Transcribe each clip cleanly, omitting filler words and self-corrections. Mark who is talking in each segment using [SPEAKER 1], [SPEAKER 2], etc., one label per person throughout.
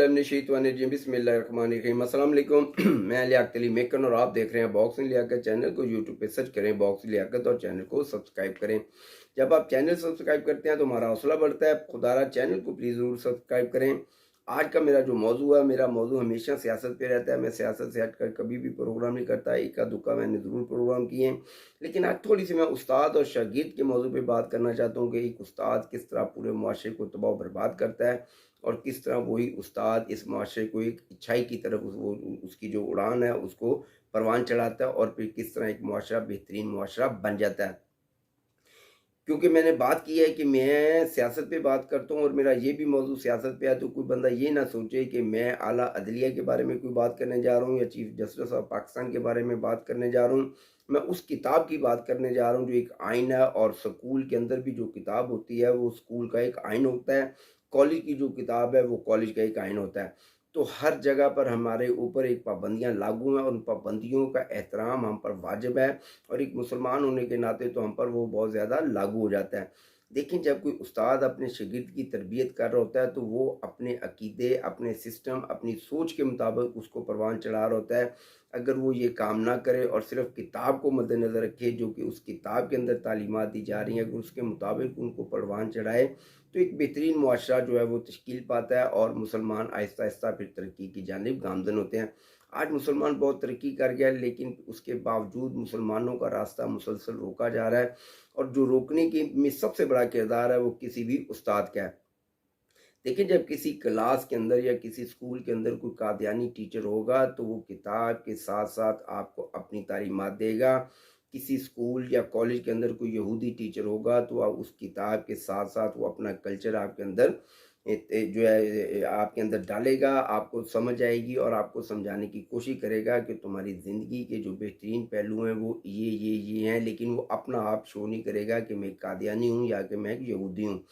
[SPEAKER 1] औज़ुबिल्लाहिमिनश्शैतानिर्रजीम बिस्मिल्लाहिर्रहमानिर्रहीम अस्सलाम वालेकुम। मैं लियाकत अली मेकन और आप देख रहे हैं बॉक्सिंग लियाकत। चैनल को यूट्यूब पे सर्च करें बॉक्सिंग लियाकत और चैनल को सब्सक्राइब करें। जब आप चैनल सब्सक्राइब करते हैं तो हमारा हौसला बढ़ता है। खुदारा चैनल को प्लीज़ ज़रूर सब्सक्राइब करें। आज का मेरा जो मौजू है, मेरा मौजू हमेशा सियासत पे रहता है। मैं सियासत से हटकर कभी भी प्रोग्राम नहीं करता। इक्का दुक्का मैंने ज़रूर प्रोग्राम किए हैं, लेकिन आज थोड़ी सी मैं उस्ताद और शागिर्द के मौजू पे बात करना चाहता हूँ कि एक उस्ताद किस तरह पूरे मुआशरे को तबाह बर्बाद करता है और किस तरह वही उस्ताद इस माशरे को एक अच्छाई की तरफ उसकी जो उड़ान है उसको परवान चढ़ाता है और फिर किस तरह एक मुआशरा बेहतरीन मुआशरा बन जाता है। क्योंकि मैंने बात की है कि मैं सियासत पे बात करता हूँ और मेरा ये भी मौजू सियासत पे है, तो कोई बंदा ये ना सोचे कि मैं आला अदलिया के बारे में कोई बात करने जा रहा हूँ या चीफ जस्टिस ऑफ पाकिस्तान के बारे में बात करने जा रहा हूँ। मैं उस किताब की बात करने जा रहा हूँ जो एक आइन है, और स्कूल के अंदर भी जो किताब होती है वो स्कूल का एक आइन होता है। कॉलेज की जो किताब है वो कॉलेज का एक आइन होता है। तो हर जगह पर हमारे ऊपर एक पाबंदियाँ लागू हैं और उन पाबंदियों का एहतराम हम पर वाजिब है, और एक मुसलमान होने के नाते तो हम पर वो बहुत ज़्यादा लागू हो जाता है। देखिए, जब कोई उस्ताद अपने शागिर्द की तरबियत कर रहा होता है तो वो अपने अकीदे, अपने सिस्टम, अपनी सोच के मुताबिक उसको परवान चढ़ा रहा होता है। अगर वो ये काम ना करे और सिर्फ़ किताब को मद्देनज़र रखे जो कि उस किताब के अंदर तालीमात दी जा रही हैं, अगर उसके मुताबिक उनको परवान चढ़ाए तो एक बेहतरीन मुआशरा जो है वो तश्कील पाता है और मुसलमान आहिस्ता आहिस्ता फिर तरक्की की जानिब गामज़न होते हैं। आज मुसलमान बहुत तरक्की कर गया है, लेकिन उसके बावजूद मुसलमानों का रास्ता मुसलसल रोका जा रहा है, और जो रोकने की में सबसे बड़ा किरदार है वो किसी भी उस्ताद का है। देखिए, जब किसी क्लास के अंदर या किसी स्कूल के अंदर कोई कादियानी टीचर होगा तो वो किताब के साथ साथ आपको अपनी तालीमात देगा। किसी स्कूल या कॉलेज के अंदर कोई यहूदी टीचर होगा तो आप उस किताब के साथ साथ वो अपना कल्चर आपके अंदर जो है आपके अंदर डालेगा। आपको समझ आएगी और आपको समझाने की कोशिश करेगा कि तुम्हारी ज़िंदगी के जो बेहतरीन पहलू हैं वो ये हैं, लेकिन वो अपना आप शो नहीं करेगा कि मैं कादियानी हूँ या कि मैं एक यहूदी हूँ।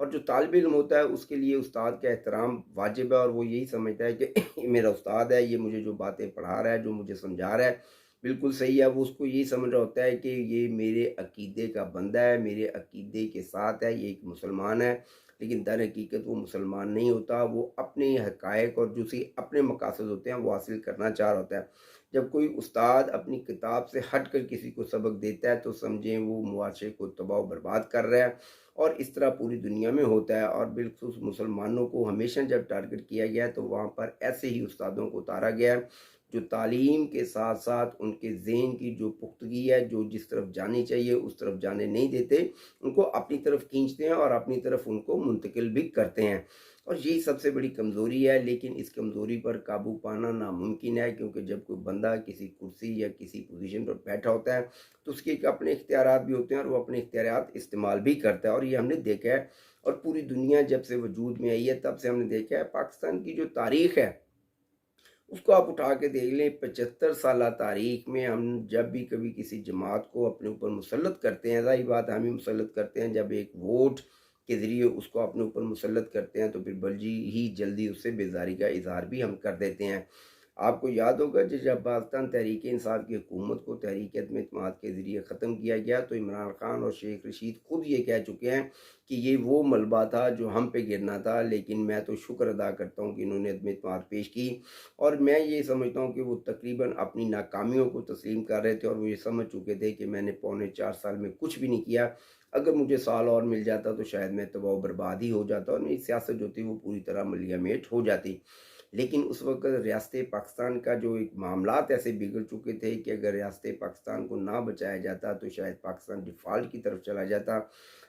[SPEAKER 1] और जो तालिब इल्म होता है उसके लिए उस्ताद का एहतराम वाजिब है, और वो यही समझता है कि ये मेरा उस्ताद है, ये मुझे जो बातें पढ़ा रहा है, जो मुझे समझा रहा है बिल्कुल सही है। वो उसको यही समझ रहा होता है कि ये मेरे अकीदे का बंदा है, मेरे अकीदे के साथ है, ये एक मुसलमान है। लेकिन दर हकीकत वो मुसलमान नहीं होता, वो अपने हक़ाइक़ और जो सी अपने मकासद होते हैं वो हासिल करना चाह रहा होता है। जब कोई उस्ताद अपनी किताब से हट कर किसी को सबक देता है तो समझें वो मुआशरे को तबाह बर्बाद कर रहा है, और इस तरह पूरी दुनिया में होता है। और बिलखुसूस मुसलमानों को हमेशा जब टारगेट किया गया है तो वहाँ पर ऐसे ही उस्तादों को उतारा गया है जो तालीम के साथ साथ उनके ज़हन की जो पुख्तगी है, जो जिस तरफ जानी चाहिए उस तरफ जाने नहीं देते, उनको अपनी तरफ खींचते हैं और अपनी तरफ उनको मुंतकिल भी करते हैं। और यही सबसे बड़ी कमज़ोरी है, लेकिन इस कमज़ोरी पर काबू पाना नामुमकिन है, क्योंकि जब कोई बंदा किसी कुर्सी या किसी पोजीशन पर बैठा होता है तो उसके एक अपने इख्तियारात भी होते हैं और वो अपने इख्तियारात इस्तेमाल भी करता है, और ये हमने देखा है। और पूरी दुनिया जब से वजूद में आई है तब से हमने देखा है, पाकिस्तान की जो तारीख़ है उसको आप उठा के देख लें। 75 साला तारीख में हम जब भी कभी किसी जमात को अपने ऊपर मुसल्लत करते हैं, ज़ाहिर बात हम ही मुसल्लत करते हैं, जब एक वोट के ज़रिए उसको अपने ऊपर मुसल्लत करते हैं तो फिर बल्जी ही जल्दी उससे बेज़ारी का इज़हार भी हम कर देते हैं। आपको याद होगा जब पाकिस्तान तहरीक इंसाफ की हुकूमत को तहरीक अदम एतमाद के ज़रिए ख़त्म किया गया तो इमरान खान और शेख रशीद खुद ये कह चुके हैं कि ये वो मलबा था जो हम पे गिरना था, लेकिन मैं तो शुक्र अदा करता हूँ कि इन्होंने अदम एतमाद पेश की। और मैं ये समझता हूँ कि वो तकरीबन अपनी नाकामियों को तस्लीम कर रहे थे और वो ये समझ चुके थे कि मैंने पौने 4 साल में कुछ भी नहीं किया। अगर मुझे साल और मिल जाता तो शायद मैं तबाह बर्बाद ही हो जाता और मेरी सियासत जो थी वो पूरी तरह मलियामेट हो जाती। लेकिन उस वक़्त रियासत पाकिस्तान का जो एक मामलात ऐसे बिगड़ चुके थे कि अगर रियासत पाकिस्तान को ना बचाया जाता तो शायद पाकिस्तान डिफ़ॉल्ट की तरफ चला जाता।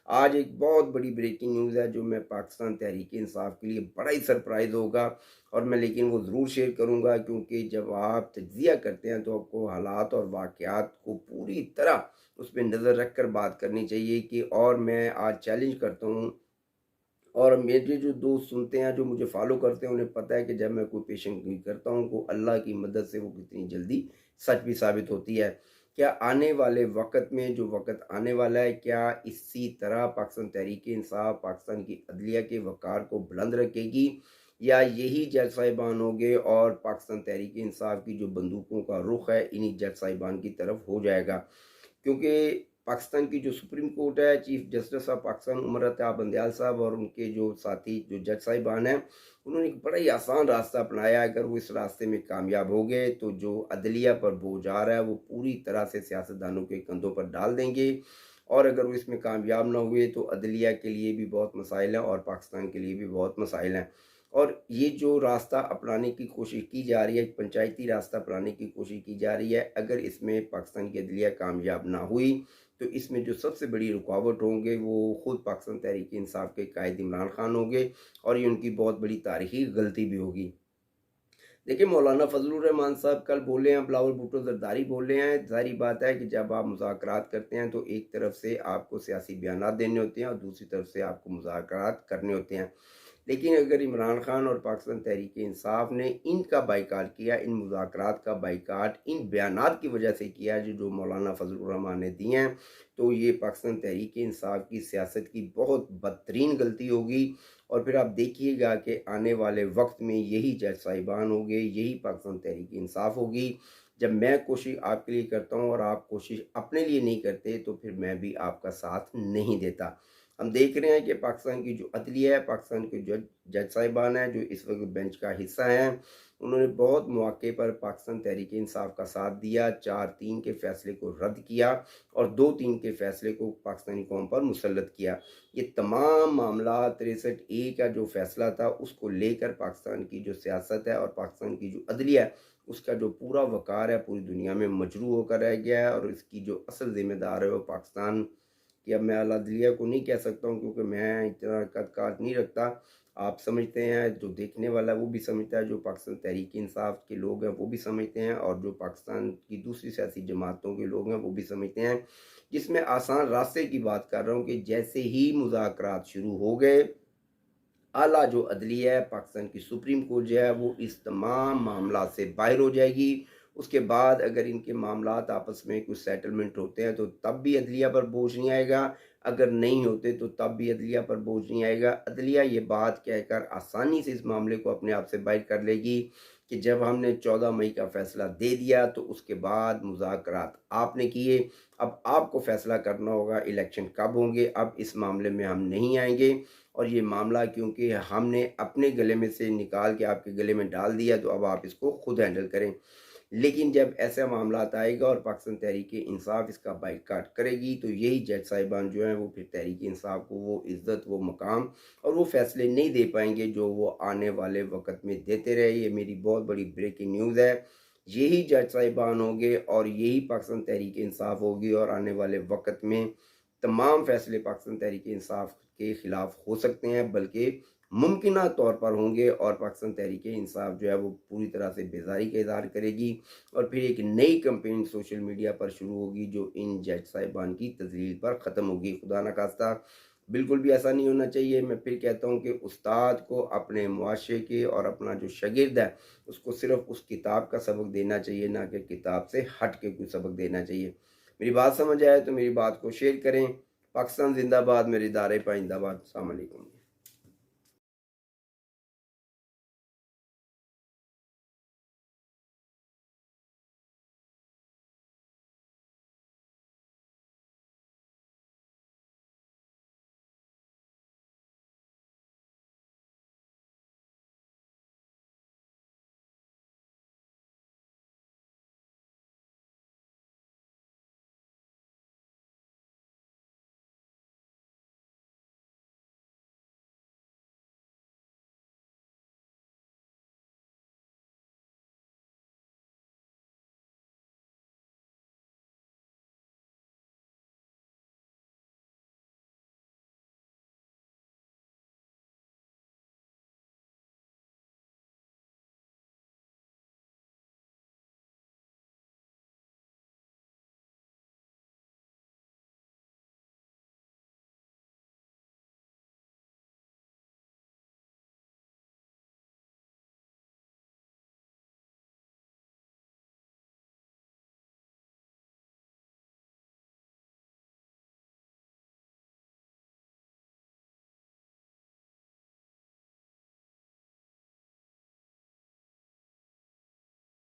[SPEAKER 1] आज एक बहुत बड़ी ब्रेकिंग न्यूज़ है जो मैं पाकिस्तान तहरीक इंसाफ के लिए बड़ा ही सरप्राइज़ होगा, और मैं लेकिन वो ज़रूर शेयर करूँगा, क्योंकि जब आप तज्ज़िया करते हैं तो आपको हालात और वाक़यात को पूरी तरह उस पे नज़र रख कर बात करनी चाहिए कि। और मैं आज चैलेंज करता हूँ, और मेरे जो दोस्त सुनते हैं, जो मुझे फ़ॉलो करते हैं, उन्हें पता है कि जब मैं कोई पेशन गोई करता हूँ तो अल्लाह की मदद से वो कितनी जल्दी सच भी साबित होती है। क्या आने वाले वक़्त में जो वक़्त आने वाला है, क्या इसी तरह पाकिस्तान तहरीक-ए-इंसाफ पाकिस्तान की अदलिया के वक़ार को बुलंद रखेगी, या यही जज साहिबान होंगे और पाकिस्तान तहरीक-ए-इंसाफ की जो बंदूकों का रुख है इन्हीं जज साहिबान की तरफ हो जाएगा? क्योंकि पाकिस्तान की जो सुप्रीम कोर्ट है, chief justice of Pakistan Umar Ata Bandial साहब और उनके जो साथी जो जज साहिबान हैं, उन्होंने एक बड़ा ही आसान रास्ता अपनाया। अगर वो इस रास्ते में कामयाब हो गए तो जो अदलिया पर बोझ आ रहा है वो पूरी तरह से सियासतदानों के कंधों पर डाल देंगे, और अगर वो इसमें कामयाब ना हुए तो अदलिया के लिए भी बहुत मसाइल हैं और पाकिस्तान के लिए भी बहुत मसाइल हैं। और ये जो रास्ता अपनाने की कोशिश की जा रही है, एक पंचायती रास्ता अपनाने की कोशिश की जा रही है, अगर इसमें पाकिस्तान की अदलिया कामयाब ना हुई तो इसमें जो सबसे बड़ी रुकावट होंगे वो खुद पाकिस्तान तहरीक इंसाफ के कायद इमरान खान होंगे, और ये उनकी बहुत बड़ी तारीखी गलती भी होगी। देखिए, मौलाना फजलुर रहमान साहब कल बोले हैं, बिलावल भुट्टो जरदारी बोले हैं। ज़ाहिर बात है कि जब आप मुज़ाकरात करते हैं तो एक तरफ से आपको सियासी बयानात देने होते हैं और दूसरी तरफ से आपको मुज़ाकरात करने होते हैं। लेकिन अगर इमरान खान और पाकिस्तान तहरीक इंसाफ ने इनका बाइकाट किया, इन मुज़ाकरात का बाइकाट इन बयानात की वजह से किया जो मौलाना फजलुर रहमान ने दिए हैं, तो ये पाकिस्तान तहरीक इंसाफ की सियासत की बहुत बदतरीन गलती होगी। और फिर आप देखिएगा कि आने वाले वक्त में यही जज साहिबान होंगे, यही पाकिस्तान तहरीक इंसाफ होगी। जब मैं कोशिश आपके लिए करता हूँ और आप कोशिश अपने लिए नहीं करते तो फिर मैं भी आपका साथ नहीं देता। हम देख रहे हैं कि पाकिस्तान की जो अदलिया है, पाकिस्तान के जो जज साहिबान हैं जो इस वक्त बेंच का हिस्सा हैं, उन्होंने बहुत मौके पर पाकिस्तान तहरीक इंसाफ का साथ दिया, 4-3 के फैसले को रद्द किया और 2-3 के फैसले को पाकिस्तानी कौम पर मुसल्लत किया। ये तमाम मामला 63A का जो फैसला था उसको लेकर पाकिस्तान की जो सियासत है और पाकिस्तान की जो अदलिया है उसका जो पूरा वक़ार है पूरी दुनिया में मजरू होकर रह गया है, और इसकी जो असल ज़िम्मेदार है वो पाकिस्तान की। अब मैं अदलिया को नहीं कह सकता हूँ क्योंकि मैं इतना कद-काठ नहीं रखता। आप समझते हैं, जो देखने वाला है वो भी समझता है, जो पाकिस्तान तहरीक इंसाफ के लोग हैं वो भी समझते हैं, और जो पाकिस्तान की दूसरी सियासी जमातों के लोग हैं वो भी समझते हैं। जिसमें आसान रास्ते की बात कर रहा हूँ कि जैसे ही मुज़ाकरात शुरू हो गए, आला जो अदलिया है, पाकिस्तान की सुप्रीम कोर्ट जो है वो इस तमाम मामला से बाहर हो जाएगी। उसके बाद अगर इनके मामलात आपस में कुछ सेटलमेंट होते हैं तो तब भी अदलिया पर बोझ नहीं आएगा, अगर नहीं होते तो तब भी अदलिया पर बोझ नहीं आएगा। अदलिया ये बात कहकर आसानी से इस मामले को अपने आप से बाहर कर लेगी कि जब हमने 14 मई का फ़ैसला दे दिया तो उसके बाद मुज़ाकरात आपने किए, अब आपको फ़ैसला करना होगा इलेक्शन कब होंगे, अब इस मामले में हम नहीं आएंगे। और ये मामला क्योंकि हमने अपने गले में से निकाल के आपके गले में डाल दिया तो अब आप इसको खुद हैंडल करें। लेकिन जब ऐसा मामला आएगा और पाकिस्तान तहरीक इंसाफ इसका बाइकाट करेगी तो यही जज साहिबान जो हैं वो फिर तहरीक इंसाफ को वो इज़्ज़त, वो मकाम और वो फैसले नहीं दे पाएंगे जो वो आने वाले वक्त में देते रहे। ये मेरी बहुत बड़ी ब्रेकिंग न्यूज़ है। यही जज साहिबान होंगे और यही पाकिस्तान तहरीक इंसाफ होगी, और आने वाले वक्त में तमाम फैसले पाकिस्तान तहरीक इंसाफ के ख़िलाफ़ हो सकते हैं, बल्कि मुमकिना तौर पर होंगे, और पाकिस्तान तहरीक इंसाफ जो है वो पूरी तरह से बेज़ारी का इज़हार करेगी और फिर एक नई कैंपेन सोशल मीडिया पर शुरू होगी जो इन जज साहिबान की तज़लील पर ख़त्म होगी। खुदा न खास्ता बिल्कुल भी ऐसा नहीं होना चाहिए। मैं फिर कहता हूँ कि उस्ताद को अपने मुआशरे के और अपना जो शागिर्द है उसको सिर्फ़ उस किताब का सबक देना चाहिए, ना कि किताब से हट के कोई सबक देना चाहिए। मेरी बात समझ आए तो मेरी बात को शेयर करें। पाकिस्तान जिंदाबाद, मेरे इदारे पाइंदाबाद। अस्सलाम वालेकुम।